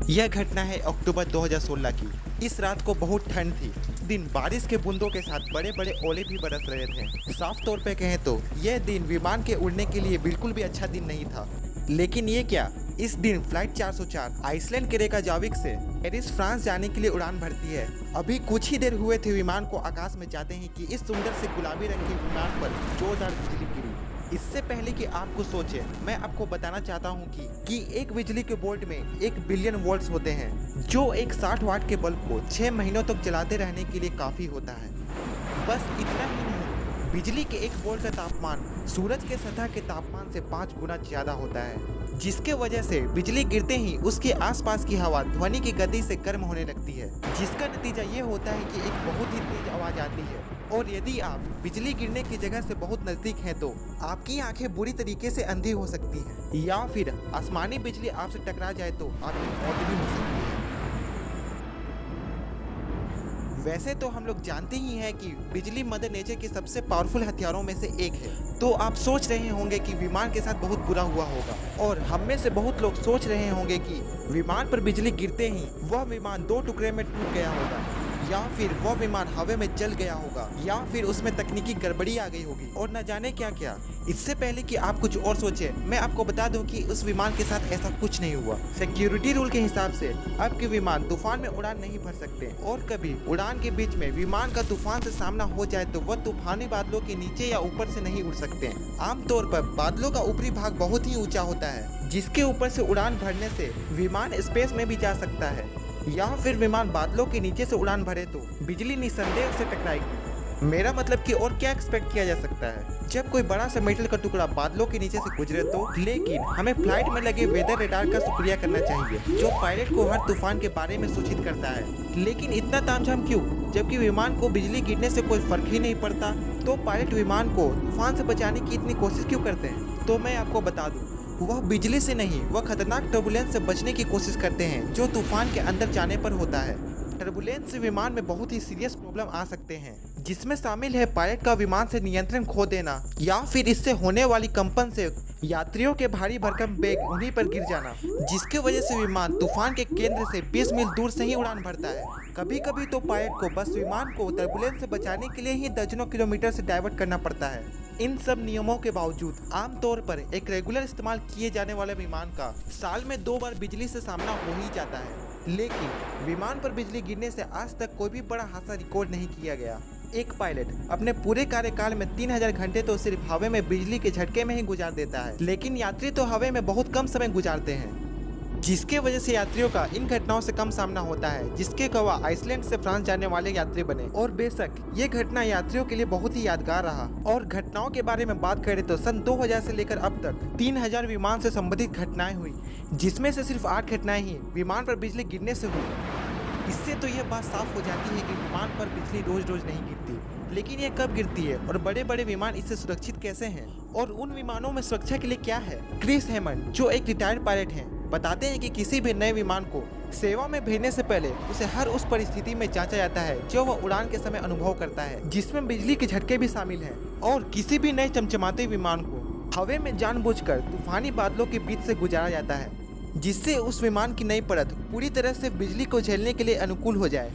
यह घटना है अक्टूबर 2016 की। इस रात को बहुत ठंड थी। इस दिन बारिश के बूंदों के साथ बड़े बड़े ओले भी बरस रहे थे। साफ तौर पे कहें तो यह दिन विमान के उड़ने के लिए बिल्कुल भी अच्छा दिन नहीं था। लेकिन ये क्या, इस दिन फ्लाइट 404 आइसलैंड के रेकाजाविक से पेरिस फ्रांस जाने के लिए उड़ान भरती है। अभी कुछ ही देर हुए थे विमान को आकाश में जाते हैं कि इस सुंदर से गुलाबी रंग के विमान पर जोरदार बिजली गिरी। इससे पहले कि आप कुछ सोचे, मैं आपको बताना चाहता हूं कि एक बिजली के बोल्ट में 1 बिलियन वोल्ट्स होते हैं, जो एक 60 वाट के बल्ब को 6 महीनों तक जलाते रहने के लिए काफ़ी होता है। बस इतना ही नहीं, बिजली के एक वोल्ट का तापमान सूरज के सतह के तापमान से 5 गुना ज़्यादा होता है, जिसके वजह से बिजली गिरते ही उसके आसपास की हवा ध्वनि की गति से गर्म होने लगती है, जिसका नतीजा ये होता है कि एक बहुत ही तेज आवाज़ आती है। और यदि आप बिजली गिरने की जगह से बहुत नज़दीक हैं तो आपकी आंखें बुरी तरीके से अंधी हो सकती हैं, या फिर आसमानी बिजली आपसे टकरा जाए तो आपकी मौत भी हो सकती है। वैसे तो हम लोग जानते ही हैं कि बिजली मदर नेचर के सबसे पावरफुल हथियारों में से एक है। तो आप सोच रहे होंगे कि विमान के साथ बहुत बुरा हुआ होगा, और हम में से बहुत लोग सोच रहे होंगे कि विमान पर बिजली गिरते ही वह विमान 2 टुकड़े में टूट गया होगा, या फिर वह विमान हवा में जल गया होगा, या फिर उसमें तकनीकी गड़बड़ी आ गई होगी और न जाने क्या क्या। इससे पहले कि आप कुछ और सोचे, मैं आपको बता दूं कि उस विमान के साथ ऐसा कुछ नहीं हुआ। सिक्योरिटी रूल के हिसाब से आपके विमान तूफान में उड़ान नहीं भर सकते, और कभी उड़ान के बीच में विमान का तूफान से सामना हो जाए तो वह तूफानी बादलों के नीचे या ऊपर से नहीं उड़ सकते। आमतौर पर बादलों का ऊपरी भाग बहुत ही ऊंचा होता है, जिसके ऊपर से उड़ान भरने से विमान स्पेस में भी जा सकता है, या फिर विमान बादलों के नीचे से उड़ान भरे तो बिजली निसंदेह से टकराएगी। मेरा मतलब कि और क्या एक्सपेक्ट किया जा सकता है जब कोई बड़ा सा मेटल का टुकड़ा बादलों के नीचे से गुजरे तो। लेकिन हमें फ्लाइट में लगे वेदर रडार का शुक्रिया करना चाहिए, जो पायलट को हर तूफान के बारे में सूचित करता है। लेकिन इतना तामझाम क्यों, जबकि विमान को बिजली गिरने से कोई फर्क ही नहीं पड़ता, तो पायलट विमान को तूफान से बचाने की इतनी कोशिश क्यों करते हैं? तो मैं आपको बता दूं, वह बिजली से नहीं, वह खतरनाक टर्बुलेंस से बचने की कोशिश करते हैं जो तूफान के अंदर जाने पर होता है। टर्बुलेंस से विमान में बहुत ही सीरियस प्रॉब्लम आ सकते हैं, जिसमें शामिल है पायलट का विमान से नियंत्रण खो देना, या फिर इससे होने वाली कंपन से यात्रियों के भारी भरकम बैग उन्हीं पर गिर जाना, जिसके वजह से विमान तूफान के केंद्र से 20 मील दूर से ही उड़ान भरता है। कभी कभी तो पायलट को बस विमान को टर्बुलेंस से बचाने के लिए ही दर्जनों किलोमीटर से डाइवर्ट करना पड़ता है। इन सब नियमों के बावजूद आमतौर पर एक रेगुलर इस्तेमाल किए जाने वाले विमान का साल में 2 बार बिजली से सामना हो ही जाता है। लेकिन विमान पर बिजली गिरने से आज तक कोई भी बड़ा हादसा रिकॉर्ड नहीं किया गया। एक पायलट अपने पूरे कार्यकाल में 3000 घंटे तो सिर्फ हवा में बिजली के झटके में ही गुजार देता है, लेकिन यात्री तो हवा में बहुत कम समय गुजारते हैं, जिसके वजह से यात्रियों का इन घटनाओं से कम सामना होता है, जिसके गवाह आइसलैंड से फ्रांस जाने वाले यात्री बने। और बेशक ये घटना यात्रियों के लिए बहुत ही यादगार रहा। और घटनाओं के बारे में बात करें तो सन 2000 से लेकर अब तक 3000 विमान से संबंधित घटनाएं हुई, जिसमें से सिर्फ 8 घटनाएं ही विमान पर बिजली गिरने से हुई। इससे तो यह बात साफ हो जाती है कि विमान पर बिजली रोज रोज नहीं गिरती, लेकिन यह कब गिरती है और बड़े बड़े विमान इससे सुरक्षित कैसे हैं, और उन विमानों में सुरक्षा के लिए क्या है। क्रिस हेमंड, जो एक रिटायर्ड पायलट हैं, बताते हैं कि किसी भी नए विमान को सेवा में भेजने से पहले उसे हर उस परिस्थिति में जांचा जाता है जो वह उड़ान के समय अनुभव करता है, जिसमें बिजली के झटके भी शामिल हैं। और किसी भी नए चमचमाते विमान को हवा में जानबूझकर तूफानी बादलों के बीच से गुजारा जाता है, जिससे उस विमान की नई परत पूरी तरह से बिजली को झेलने के लिए अनुकूल हो जाए।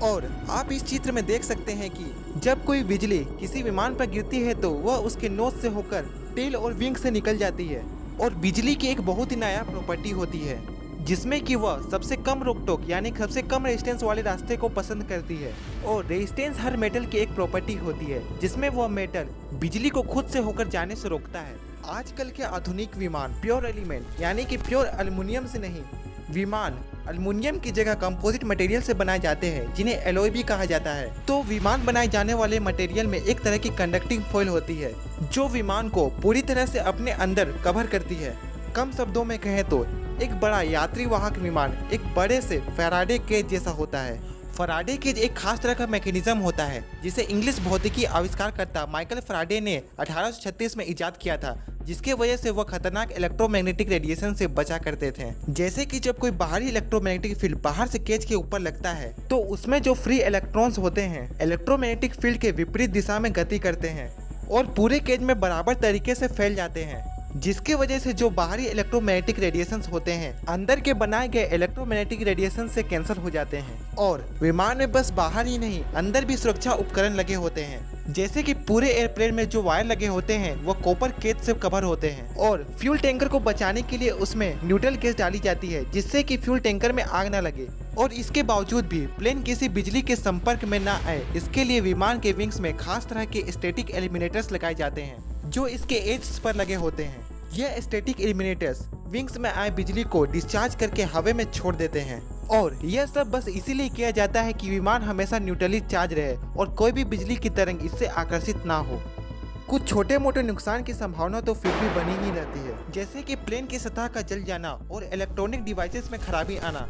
और आप इस चित्र में देख सकते हैं कि जब कोई बिजली किसी विमान पर गिरती है तो वह उसके नोज से होकर टेल और विंग से निकल जाती है। और बिजली की एक बहुत ही नया प्रॉपर्टी होती है, जिसमें कि वह सबसे कम रोक टोक यानी सबसे कम रेजिस्टेंस वाले रास्ते को पसंद करती है। और रेजिस्टेंस हर मेटल की एक प्रॉपर्टी होती है, जिसमें वह मेटल बिजली को खुद से होकर जाने से रोकता है। आजकल के आधुनिक विमान प्योर एलिमेंट यानी कि प्योर एल्युमिनियम से नहीं, विमान एल्युमिनियम की जगह कंपोजिट मटेरियल से बनाए जाते हैं, जिन्हें एलॉय भी कहा जाता है। तो विमान बनाए जाने वाले मटेरियल में एक तरह की कंडक्टिंग फॉइल होती है, जो विमान को पूरी तरह से अपने अंदर कवर करती है। कम शब्दों में कहें तो एक बड़ा यात्री वाहक विमान एक बड़े से फैराडे केज जैसा होता है। फैराडे केज एक खास तरह का मैकेनिज्म होता है, जिसे इंग्लिश भौतिकी आविष्कारकर्ता माइकल फैराडे ने 1836 में इजाद किया था, जिसके वजह से वह खतरनाक इलेक्ट्रोमैग्नेटिक रेडिएशन से बचा करते थे। जैसे कि जब कोई बाहरी इलेक्ट्रोमैग्नेटिक फील्ड बाहर से केज के ऊपर लगता है तो उसमें जो फ्री इलेक्ट्रॉन्स होते हैं इलेक्ट्रोमैग्नेटिक फील्ड के विपरीत दिशा में गति करते हैं और पूरे केज में बराबर तरीके से फैल जाते हैं। जिसके वजह से जो बाहरी इलेक्ट्रोमैग्नेटिक रेडिएशंस होते हैं अंदर के बनाए गए इलेक्ट्रोमैग्नेटिक रेडिएशन से कैंसिल हो जाते हैं। और विमान में बस बाहर ही नहीं, अंदर भी सुरक्षा उपकरण लगे होते हैं, जैसे कि पूरे एयरप्लेन में जो वायर लगे होते हैं वो कॉपर केज से कवर होते हैं। और फ्यूल टैंकर को बचाने के लिए उसमें न्यूट्रल गैस डाली जाती है, जिससे कि फ्यूल टैंकर में आग न लगे। और इसके बावजूद भी प्लेन किसी बिजली के संपर्क में न आए, इसके लिए विमान के विंग्स में खास तरह के स्टैटिक एलिमिनेटर्स लगाए जाते हैं, जो इसके एड्स पर लगे होते हैं। यह स्टैटिक एलिमिनेटर्स विंग्स में आए बिजली को डिस्चार्ज करके हवा में छोड़ देते हैं। और यह सब बस इसीलिए किया जाता है कि विमान हमेशा न्यूट्रली चार्ज रहे और कोई भी बिजली की तरंग इससे आकर्षित ना हो। कुछ छोटे मोटे नुकसान की संभावना तो फिर भी बनी ही रहती है, जैसे कि प्लेन की सतह का जल जाना और इलेक्ट्रॉनिक डिवाइसेस में खराबी आना।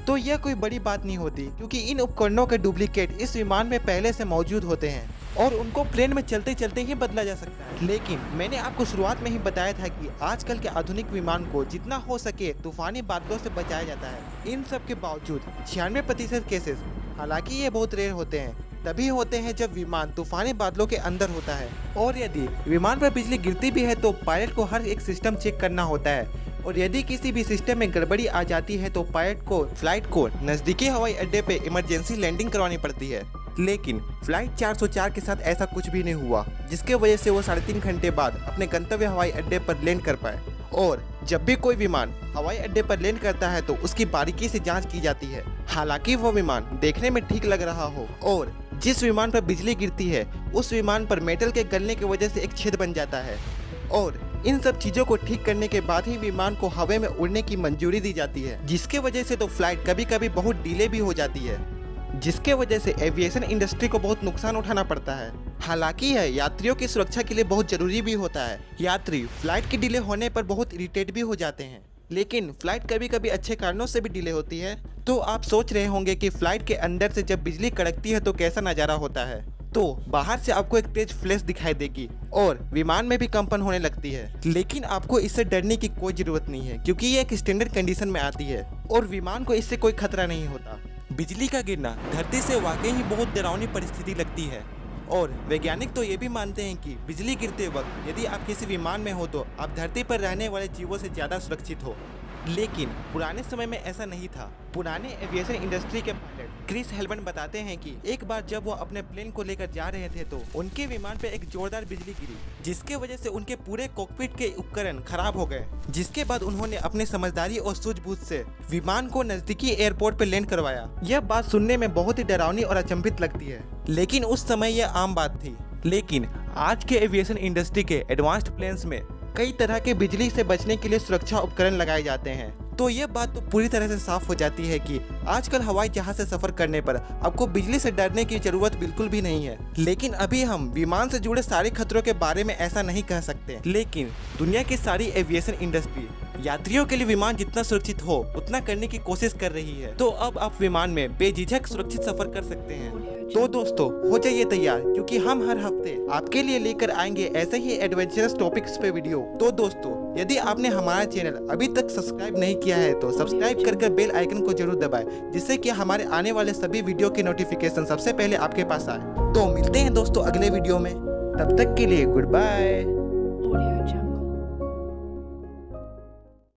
तो यह कोई बड़ी बात नहीं होती, क्योंकि इन उपकरणों के डुप्लीकेट इस विमान में पहले से मौजूद होते हैं और उनको प्लेन में चलते चलते ही बदला जा सकता है। लेकिन मैंने आपको शुरुआत में ही बताया था कि आजकल के आधुनिक विमान को जितना हो सके तूफानी बादलों से बचाया जाता है। इन सब के बावजूद 96% केसेस, हालांकि ये बहुत रेयर होते हैं, तभी होते हैं जब विमान तूफानी बादलों के अंदर होता है। और यदि विमान पर बिजली गिरती भी है तो पायलट को हर एक सिस्टम चेक करना होता है, और यदि किसी भी सिस्टम में गड़बड़ी आ जाती है तो पायलट को फ्लाइट को नजदीकी हवाई अड्डे पे इमरजेंसी लैंडिंग करवानी पड़ती है। लेकिन फ्लाइट 404 के साथ ऐसा कुछ भी नहीं हुआ, जिसके वजह से वो 3.5 घंटे बाद अपने गंतव्य हवाई अड्डे पर लैंड कर पाए। और जब भी कोई विमान हवाई अड्डे पर लैंड करता है तो उसकी बारीकी से जांच की जाती है, हालांकि वो विमान देखने में ठीक लग रहा हो। और जिस विमान पर बिजली गिरती है उस विमान पर मेटल के गलने की वजह से एक छेद बन जाता है, और इन सब चीजों को ठीक करने के बाद ही विमान को हवा में उड़ने की मंजूरी दी जाती है, जिसके वजह से तो फ्लाइट कभी कभी बहुत डिले भी हो जाती है, जिसके वजह से एविएशन इंडस्ट्री को बहुत नुकसान उठाना पड़ता है। हालांकि यह यात्रियों की सुरक्षा के लिए बहुत जरूरी भी होता है। यात्री फ्लाइट के डिले होने पर बहुत इरिटेट भी हो जाते हैं, लेकिन फ्लाइट कभी कभी अच्छे कारणों से भी डिले होती है। तो आप सोच रहे होंगे कि फ्लाइट के अंदर से जब बिजली कड़कती है तो कैसा नज़ारा होता है। तो बाहर से आपको एक तेज फ्लैश दिखाई देगी और विमान में भी कंपन होने लगती है, लेकिन आपको इससे डरने की कोई जरूरत नहीं है, क्योंकि ये एक स्टैंडर्ड कंडीशन में आती है और विमान को इससे कोई खतरा नहीं होता। बिजली का गिरना धरती से वाकई ही बहुत डरावनी परिस्थिति लगती है, और वैज्ञानिक तो ये भी मानते हैं कि बिजली गिरते वक्त यदि आप किसी विमान में हो तो आप धरती पर रहने वाले जीवों से ज़्यादा सुरक्षित हो। लेकिन पुराने समय में ऐसा नहीं था। पुराने एविएशन इंडस्ट्री के पायलट क्रिस हेल्मन बताते हैं कि एक बार जब वो अपने प्लेन को लेकर जा रहे थे तो उनके विमान पे एक जोरदार बिजली गिरी, जिसके वजह से उनके पूरे कॉकपिट के उपकरण खराब हो गए। जिसके बाद उन्होंने अपनी समझदारी और सूझबूझ से विमान को नजदीकी एयरपोर्ट पे लैंड करवाया। यह बात सुनने में बहुत ही डरावनी और अचंभित लगती है, लेकिन उस समय यह आम बात थी। लेकिन आज के एविएशन इंडस्ट्री के एडवांस्ड प्लेन्स में कई तरह के बिजली से बचने के लिए सुरक्षा उपकरण लगाए जाते हैं। तो ये बात तो पूरी तरह से साफ हो जाती है कि आजकल हवाई जहाज से सफर करने पर आपको बिजली से डरने की जरूरत बिल्कुल भी नहीं है। लेकिन अभी हम विमान से जुड़े सारे खतरों के बारे में ऐसा नहीं कह सकते, लेकिन दुनिया की सारी एविएशन इंडस्ट्री यात्रियों के लिए विमान जितना सुरक्षित हो उतना करने की कोशिश कर रही है। तो अब आप विमान में बेझिझक सुरक्षित सफर कर सकते हैं। तो दोस्तों हो जाइए तैयार, क्योंकि हम हर हफ्ते आपके लिए लेकर आएंगे ऐसे ही एडवेंचरस टॉपिक्स पे वीडियो। तो दोस्तों यदि आपने हमारा चैनल अभी तक सब्सक्राइब नहीं किया है तो सब्सक्राइब कर बेल आइकन को जरूर दबाएं, जिससे कि हमारे आने वाले सभी वीडियो के नोटिफिकेशन सबसे पहले आपके पास आए। तो मिलते हैं दोस्तों अगले वीडियो में, तब तक के लिए गुड बाय।